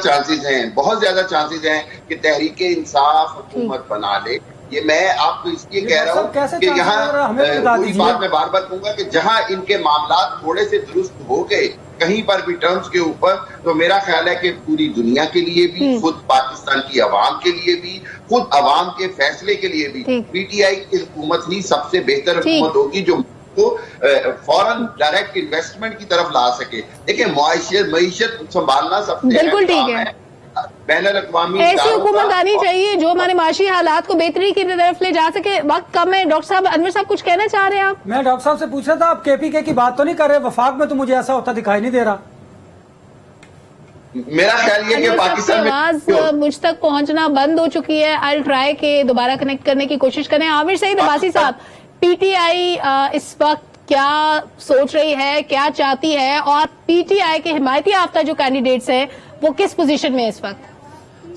چانسز ہیں کہ تحریک انصاف حکومت بنا لے۔ یہ میں آپ کو اس لیے کہہ رہا ہوں کہ یہاں وہی بات میں بار بار کہوں گا کہ جہاں ان کے معاملات تھوڑے سے درست ہو گئے کہیں پر بھی ٹرمز کے اوپر، تو میرا خیال ہے کہ پوری دنیا کے لیے بھی، خود پاکستان کی عوام کے لیے بھی، خود عوام کے فیصلے کے لیے بھی پی ٹی آئی کی حکومت ہی سب سے بہتر حکومت ہوگی جو کو فوراً ڈائریکٹ انویسٹمنٹ کی طرف لا سکے۔ دیکھیں معیشت سنبھالنا سب سے بالکل ٹھیک ہے، بین الاقوامی ایسی حکومت آنی چاہیے جو ہمارے معاشی حالات کو بہتری کی طرف لے جا سکے۔ وقت کم ہے، ڈاکٹر صاحب انور صاحب کچھ کہنا چاہ رہے ہیں آپ؟ میں ڈاکٹر صاحب سے پوچھ رہا تھا، آپ کے پی کے کی بات تو نہیں کر رہے؟ وفاق میں تو مجھے ایسا ہوتا دکھائی نہیں دے رہا۔ میرا خیال یہ کہ پاکستان میں آواز مجھ تک پہنچنا بند ہو چکی ہے، آئی ٹرائی کہ دوبارہ کنیکٹ کرنے کی کوشش کریں۔ عامر سعید عباسی صاحب، پی ٹی آئی اس وقت کیا سوچ رہی ہے، کیا چاہتی ہے، اور پی ٹی آئی کے حمایتی یافتہ جو کینڈیڈیٹس ہیں وہ کس پوزیشن میں اس وقت؟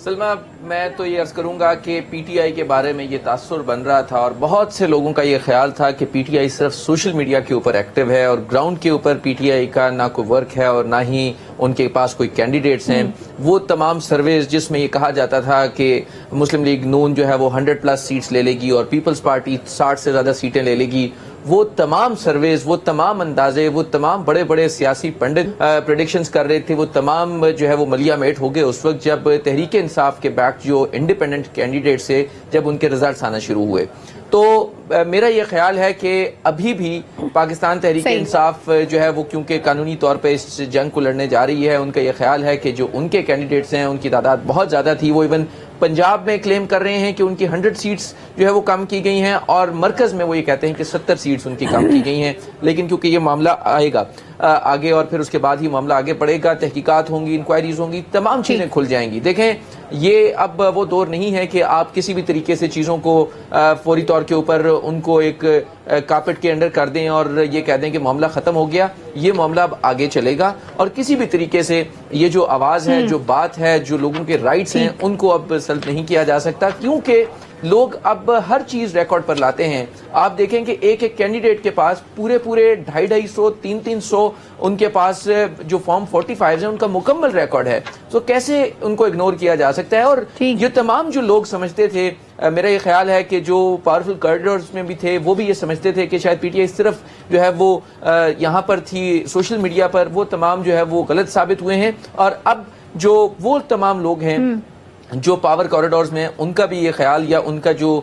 سلمہ، میں تو یہ عرض کروں گا کہ پی ٹی آئی کے بارے میں یہ تاثر بن رہا تھا اور بہت سے لوگوں کا یہ خیال تھا کہ پی ٹی آئی صرف سوشل میڈیا کے اوپر ایکٹیو ہے اور گراؤنڈ کے اوپر پی ٹی آئی کا نہ کوئی ورک ہے اور نہ ہی ان کے پاس کوئی کینڈیڈیٹس ہیں۔ وہ تمام سرویز جس میں یہ کہا جاتا تھا کہ مسلم لیگ نون جو ہے وہ 100+ سیٹس لے لے گی اور پیپلز پارٹی 60 سے زیادہ سیٹیں لے لے گی، وہ تمام سرویز، وہ تمام اندازے، وہ تمام بڑے بڑے سیاسی پنڈت پریڈکشنز کر رہے تھے، وہ تمام جو ہے وہ ملیا میٹ ہو گئے اس وقت جب تحریک انصاف کے بیک جو انڈیپینڈنٹ کینڈیڈیٹ سے جب ان کے رزلٹس آنا شروع ہوئے۔ تو میرا یہ خیال ہے کہ ابھی بھی پاکستان تحریک انصاف جو ہے وہ کیونکہ قانونی طور پہ اس جنگ کو لڑنے جا رہی ہے، ان کا یہ خیال ہے کہ جو ان کے کینڈیڈیٹس ہیں ان کی تعداد بہت زیادہ تھی، وہ ایون پنجاب میں کلیم کر رہے ہیں کہ ان کی 100 سیٹس جو ہے وہ کم کی گئی ہیں اور مرکز میں وہ یہ کہتے ہیں کہ 70 سیٹس ان کی کم کی گئی ہیں، لیکن کیونکہ یہ معاملہ آئے گا آگے اور پھر اس کے بعد ہی معاملہ آگے بڑھے گا، تحقیقات ہوں گی، انکوائریز ہوں گی، تمام چیزیں کھل جائیں گی۔ دیکھیں یہ اب وہ دور نہیں ہے کہ آپ کسی بھی طریقے سے چیزوں کو فوری طور کے اوپر ان کو ایک کارپیٹ کے انڈر کر دیں اور یہ کہہ دیں کہ معاملہ ختم ہو گیا۔ یہ معاملہ اب آگے چلے گا اور کسی بھی طریقے سے یہ جو آواز ہے، جو بات ہے، جو لوگوں کے رائٹس ہیں، ان کو اب سلب نہیں کیا جا سکتا، کیونکہ لوگ اب ہر چیز ریکارڈ پر لاتے ہیں۔ آپ دیکھیں کہ ایک ایک کینڈیڈیٹ کے پاس پورے 250-250 300 ان کے پاس جو فارم 45 ہیں ان کا مکمل ریکارڈ ہے، تو کیسے ان کو اگنور کیا جا سکتا ہے؟ اور یہ تمام جو لوگ سمجھتے تھے، میرا یہ خیال ہے کہ جو پاورفل کارڈرز میں بھی تھے وہ بھی یہ سمجھتے تھے کہ شاید پی ٹی آئی صرف جو ہے وہ یہاں پر تھی سوشل میڈیا پر، وہ تمام جو ہے وہ غلط ثابت ہوئے ہیں۔ اور اب جو وہ تمام لوگ ہیں جو پاور کوریڈورز میں، ان کا بھی یہ خیال یا ان کا جو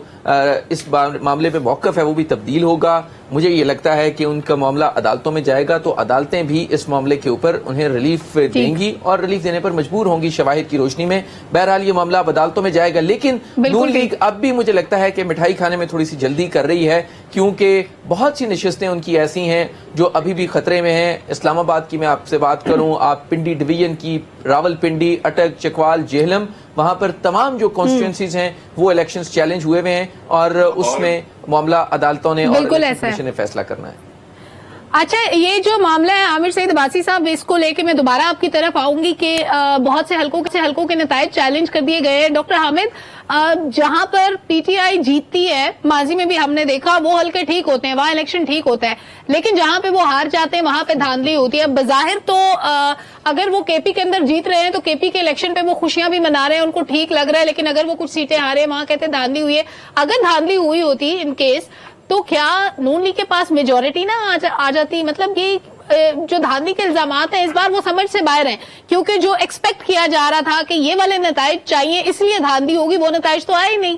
اس معاملے پہ موقف ہے وہ بھی تبدیل ہوگا۔ مجھے یہ لگتا ہے کہ ان کا معاملہ عدالتوں میں جائے گا تو عدالتیں بھی اس معاملے کے اوپر انہیں ریلیف دیں گی اور ریلیف دینے پر مجبور ہوں گی شواہد کی روشنی میں۔ بہرحال یہ معاملہ اب عدالتوں میں جائے گا، لیکن نون لیگ اب بھی مجھے لگتا ہے کہ مٹھائی کھانے میں تھوڑی سی جلدی کر رہی ہے، کیونکہ بہت سی نشستیں ان کی ایسی ہیں جو ابھی بھی خطرے میں ہیں۔ اسلام آباد کی میں آپ سے بات کروں، آپ پنڈی ڈویژن کی، راول پنڈی، اٹک، چکوال، جہلم، وہاں پر تمام جو کانسٹیٹوئنسیز ہیں وہ الیکشنز چیلنج ہوئے ہوئے ہیں اور اس میں معاملہ عدالتوں نے اور الیکشن کمیشن نے فیصلہ کرنا ہے۔ अच्छा, ये जो मामला है आमिर सईद अब्बासी साहब, इसको लेके मैं दोबारा आपकी तरफ आऊंगी कि बहुत से हलकों के नतायज चैलेंज कर दिए गए हैं। डॉक्टर हामिद, जहां पर पीटीआई जीतती है, माजी में भी हमने देखा, वो हलके ठीक होते हैं, वहां इलेक्शन ठीक होता है, लेकिन जहां पे वो हार जाते हैं वहां पे धांधली होती है। बजाहिर तो अगर वो केपी के अंदर जीत रहे हैं तो केपी के इलेक्शन पे वो खुशियां भी मना रहे हैं, उनको ठीक लग रहा है, लेकिन अगर वो कुछ सीटें हारे वहां कहते हैं धांधली हुई है। अगर धांधली हुई होती इन केस, तो क्या नून लीग के पास मेजोरिटी ना आ जाती? मतलब ये जो धांधली के इल्जामात हैं इस बार वो समझ से बाहर हैं, क्योंकि जो एक्सपेक्ट किया जा रहा था कि ये वाले नताइज चाहिए इसलिए धांधली होगी, वो नताइज तो आए ही नहीं।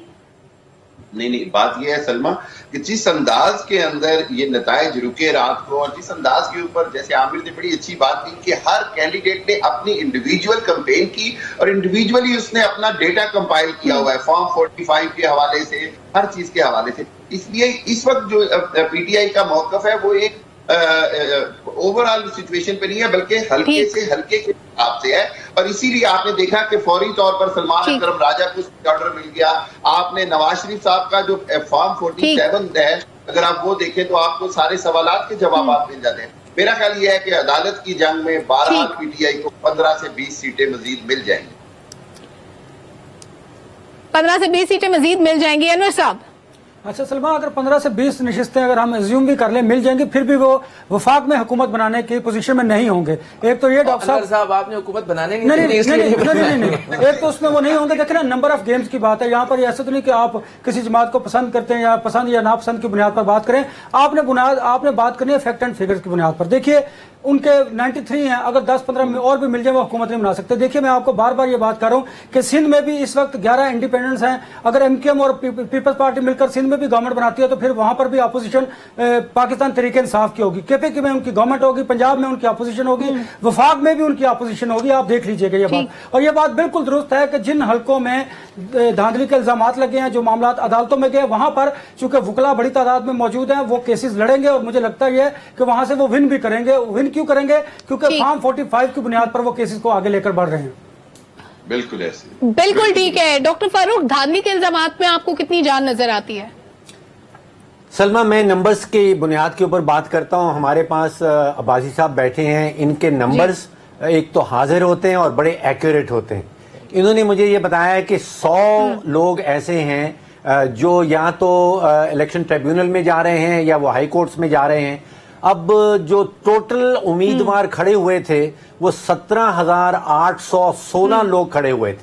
नहीं, बात यह है सलमा कि जिस अंदाज के अंदर ये नताइज रुके रात को, और जिस अंदाज के ऊपर, जैसे आमिर ने बड़ी अच्छी बात की कि हर कैंडिडेट ने अपनी इंडिविजुअल कैंपेन की और इंडिविजुअली उसने अपना डेटा कंपाइल किया हुआ है, फॉर्म 45 के हवाले से, हर चीज के हवाले से। इसलिए इस वक्त जो पीटीआई का मौकफ है वो एक ओवरऑल सिचुएशन पे नहीं है, बल्कि हल्के से हल्के के हिसाब से है। और इसीलिए आपने देखा कि फौरी तौर पर सलमान अकरम राजा को ऑर्डर मिल गया। आपने नवाज शरीफ साहब का जो फॉर्म 47 है, अगर आप वो देखें तो आपको सारे सवालात के जवाब मिल जाते हैं। मेरा ख्याल ये है कि अदालत की जंग में बहरहाल पीटीआई को 15 से 20 सीटें मजीद मिल जाएंगी। 15 से 20 सीटें मजीद मिल जाएंगी। अनवर साहब, अच्छा सलमा, अगर 15 से 20 नशिस्तें अगर हम एज्यूम भी कर लें मिल जाएंगी, फिर भी वो वफाक में हुकूमत बनाने की पोजीशन में नहीं होंगे। एक तो ये डॉक्टर साहब आपने हुकूमत बनाने नहीं, एक तो उसमें वो नहीं होंगे। देखिए ना, नंबर ऑफ गेम्स की बात है यहाँ पर। ऐसा तो नहीं कि आप किसी जमात को पसंद करते हैं या पसंद या नापसंद की बुनियाद पर बात करें। आपने बात करनी है फैक्ट एंड फिगर्स की बुनियाद पर। देखिए, उनके 93 हैं, अगर 10-15 में और भी मिल जाए वो हुकूमत नहीं बना सकते। देखिए, मैं आपको बार बार ये बात कर रहा हूँ कि सिंध में भी इस वक्त 11 इंडिपेंडेंट्स हैं। अगर एमकेएम और पीपल्स पार्टी मिलकर सिंध में भी गवर्नमेंट बनाती है तो फिर वहां पर भी अपोजिशन पाकिस्तान तहरीक इंसाफ की होगी, केपी में उनकी गवर्नमेंट होगी, पंजाब में उनकी अपोजिशन होगी, वफाक में भी उनकी अपोजिशन होगी। आप देख लीजिएगा ये बात। और ये बात बिल्कुल दुरुस्त है कि जिन हलकों में धांधली के इल्जामात लगे हैं, जो मामला अदालतों में गए, वहां पर चूंकि वकला बड़ी तादाद में मौजूद हैं, वो केसेस लड़ेंगे और मुझे लगता है कि वहां से वो विन भी करेंगे। विन क्यों करेंगे? क्योंकि फॉर्म 45 की बुनियाद पर वो केसेस को आगे लेकर बढ़ रहे हैं। बिल्कुल ऐसे, बिल्कुल ठीक है। डॉक्टर फारूक, धांधली के इल्जामात में आपको कितनी जान नजर आती है? सलमा, मैं नंबर्स की बुनियाद के ऊपर बात करता हूं। हमारे पास अब्बासी साहब बैठे हैं, इनके नंबर्स एक तो हाजिर होते हैं और बड़े एक्यूरेट होते हैं। इन्होंने मुझे ये बताया है कि 100 लोग ऐसे हैं जो या तो इलेक्शन ट्रिब्यूनल में जा रहे हैं या वो हाई कोर्ट्स में जा रहे हैं। अब जो टोटल उम्मीदवार खड़े हुए थे वो 17,816 लोग खड़े हुए थे।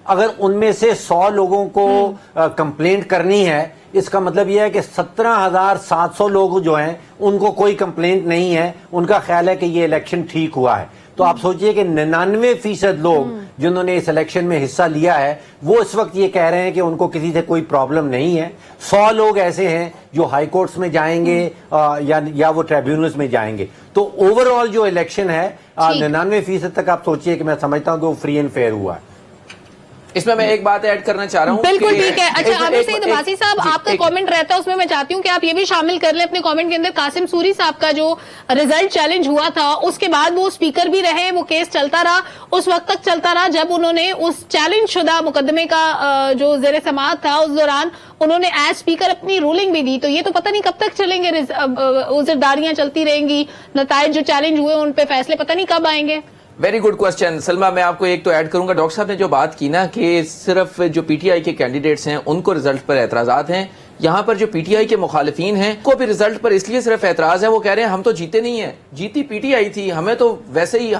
अगर उनमें से 100 लोगों को कंप्लेंट करनी है, इसका मतलब यह है कि 17,700 लोग जो हैं उनको कोई कंप्लेंट नहीं है, उनका ख्याल है कि ये इलेक्शन ठीक हुआ है। तो आप सोचिए कि 99% लोग जिन्होंने इस इलेक्शन में हिस्सा लिया है वो इस वक्त ये कह रहे हैं कि उनको किसी से कोई प्रॉब्लम नहीं है। 100 लोग ऐसे हैं जो हाई कोर्ट्स में जाएंगे या वो ट्रिब्यूनल्स में जाएंगे। तो ओवरऑल जो इलेक्शन है 99% तक आप सोचिए कि मैं समझता हूं कि वो फ्री एंड फेयर हुआ है। इसमें मैं एक बात ऐड करना चाह रहा हूँ। बिल्कुल ठीक है। अच्छा, आमिर सईद अब्बासी साहब, आपका कमेंट रहता है उसमें मैं चाहती हूँ कि आप ये भी शामिल कर लें अपने कमेंट के अंदर। कासिम सूरी साहब का जो रिजल्ट चैलेंज हुआ था, उसके बाद वो स्पीकर भी रहे, वो केस चलता रहा, उस वक्त तक चलता रहा जब उन्होंने उस चैलेंज शुदा मुकदमे का जो ज़ेर समाअत था, उस दौरान उन्होंने एज स्पीकर अपनी रूलिंग भी दी। तो ये तो पता नहीं कब तक चलेंगे, उज़रदारियां चलती रहेंगी, नताइज जो चैलेंज हुए उन पे फैसले पता नहीं कब आएंगे। Very good question Salma. मैं आपको एक तो ऐड करूंगा, डॉक्टर साहब ने जो बात की ना कि सिर्फ जो पीटीआई के कैंडिडेट्स हैं उनको रिजल्ट पर एतराजात हैं, यहाँ पर जो पीटीआई के मुखालिफिन हैं को भी रिजल्ट पर इसलिए सिर्फ एतराज है, वो कह रहे हैं हम तो जीते नहीं है, जीती पीटीआई थी, हम तो वैसे ही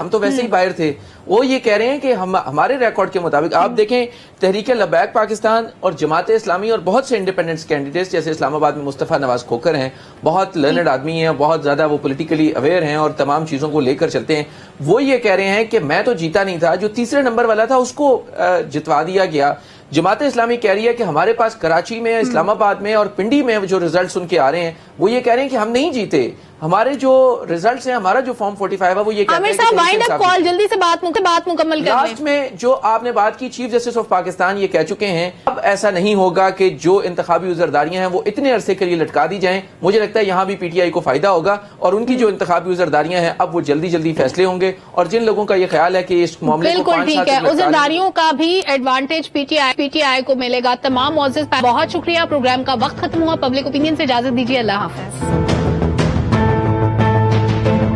बाहर थे। वो ये कह रहे हैं कि हमारे रिकॉर्ड के मुताबिक आप देखें, तहरीक लबैक पाकिस्तान और जमात इस्लामी और बहुत से इंडिपेंडेंट्स कैंडिडेट्स जैसे इस्लामाबाद में मुस्तफ़ा नवाज खोखर हैं, बहुत लर्नड आदमी हैं, बहुत ज्यादा वो पॉलिटिकली अवेयर हैं और तमाम चीजों को लेकर चलते हैं। वो ये कह रहे हैं कि मैं तो जीता नहीं था, जो तीसरे नंबर वाला था उसको जितवा दिया गया। जमात इस्लामी कह रही है कि हमारे पास कराची में, इस्लामाबाद में और पिंडी में जो रिजल्ट्स उनके आ रहे हैं वो ये कह रहे हैं कि हम नहीं जीते, हमारे जो रिजल्ट्स हैं, हमारा जो फॉर्म 45 है वो ये कहते हैं कि वाइंड अप कॉल जल्दी से बात मुकम्मल कर लास्ट में जो आपने बात की, चीफ जस्टिस ऑफ पाकिस्तान ये कह चुके हैं अब ऐसा नहीं होगा कि जो इंतखाबी उज़रदारियां हैं वो इतने अरसे के लिए लटका दी जाएं। मुझे लगता है यहाँ भी पीटीआई को फायदा होगा और उनकी जो इंतखाबी उज़रदारियां हैं अब वो जल्दी जल्दी फैसले होंगे। और जिन लोगों का ये ख्याल है कि इस मामले को बिल्कुल ठीक है, उज़रदारियों का भी एडवांटेज पीटीआई को मिलेगा। तमाम मौजूद बहुत शुक्रिया। प्रोग्राम का वक्त खत्म हुआ। पब्लिक ओपिनियन से इजाजत दीजिए। अल्लाह हाफिज।